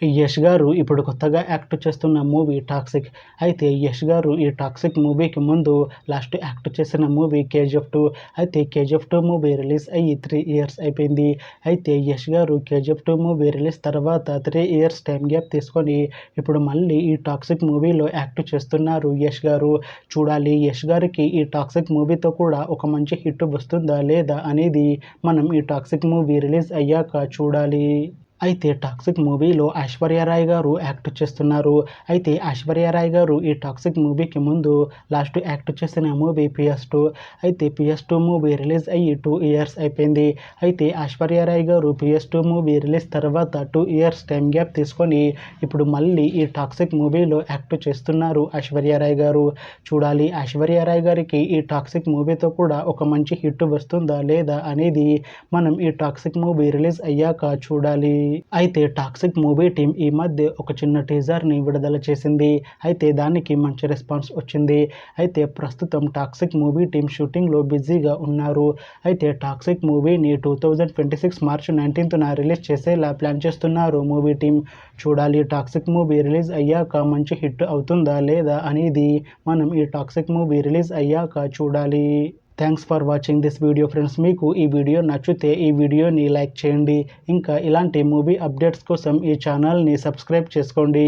యష్ గారు ఇప్పుడు కొత్తగా యాక్ట్ చేస్తున్న మూవీ 'టాక్సిక్'. అయితే యష్ గారు ఈ 'టాక్సిక్' మూవీకి ముందు లాస్ట్ యాక్ట్ చేసిన మూవీ 'కేజీఎఫ్ 2'. అయితే 'కేజీఎఫ్ 2' మూవీ రిలీజ్ అయ్యి 3 ఇయర్స్ అయిపోయింది. అయితే యష్ గారు 'కేజీఎఫ్ 2' మూవీ రిలీజ్ తర్వాత 3 ఇయర్స్ టైం గ్యాప్ తీసుకొని ఇప్పుడు మళ్ళీ ఈ 'టాక్సిక్' మూవీలో యాక్ట్ చేస్తున్నారు యష్ గారు. చూడాలి యష్ గారికి ఈ 'టాక్సిక్' మూవీతో కూడా ఒక మంచి హిట్ వస్తుందా లేదా అనేది మనం ఈ 'టాక్సిక్' మూవీ రిలీజ్ అయ్యాక చూడాలి. అయితే 'టాక్సిక్' మూవీలో ఐశ్వర్య రాయ్ గారు యాక్ట్ చేస్తున్నారు. అయితే ఐశ్వర్య రాయ్ గారు ఈ 'టాక్సిక్' మూవీకి ముందు లాస్ట్ యాక్ట్ చేసిన మూవీ 'పిఎస్ 2'. అయితే 'పిఎస్ 2' మూవీ రిలీజ్ అయ్యి 2 ఇయర్స్ అయిపోయింది. అయితే ఐశ్వర్య రాయ్ గారు 'పిఎస్ 2' మూవీ రిలీజ్ తర్వాత 2 ఇయర్స్ టైం గ్యాప్ తీసుకొని ఇప్పుడు మళ్ళీ ఈ 'టాక్సిక్' మూవీలో యాక్ట్ చేస్తున్నారు ఐశ్వర్య రాయ్ గారు. చూడాలి ఐశ్వర్య రాయ్ గారికి ఈ 'టాక్సిక్' మూవీతో కూడా ఒక మంచి హిట్ వస్తుందా లేదా అనేది మనం ఈ 'టాక్సిక్' మూవీ రిలీజ్ అయ్యాక చూడాలి. అయితే 'టాక్సిక్' మూవీ టీం ఈ మధ్య ఒక చిన్న టీజర్ని విడుదల చేసింది. అయితే దానికి మంచి రెస్పాన్స్ వచ్చింది. అయితే ప్రస్తుతం 'టాక్సిక్' మూవీ టీం షూటింగ్లో బిజీగా ఉన్నారు. అయితే 'టాక్సిక్' మూవీని 2026 మార్చి 19న రిలీజ్ చేసేలా ప్లాన్ చేస్తున్నారు మూవీ టీం. చూడాలి 'టాక్సిక్' మూవీ రిలీజ్ అయ్యాక మంచి హిట్ అవుతుందా లేదా అనేది మనం ఈ 'టాక్సిక్' మూవీ రిలీజ్ అయ్యాక చూడాలి. Thanks for watching this video friends. మీకు ఈ వీడియో నచ్చితే ఈ వీడియోని లైక్ చేయండి. ఇంకా ఇలాంటి మూవీ అప్డేట్స్ కోసం ఈ ఛానల్ని సబ్స్క్రైబ్ చేసుకోండి.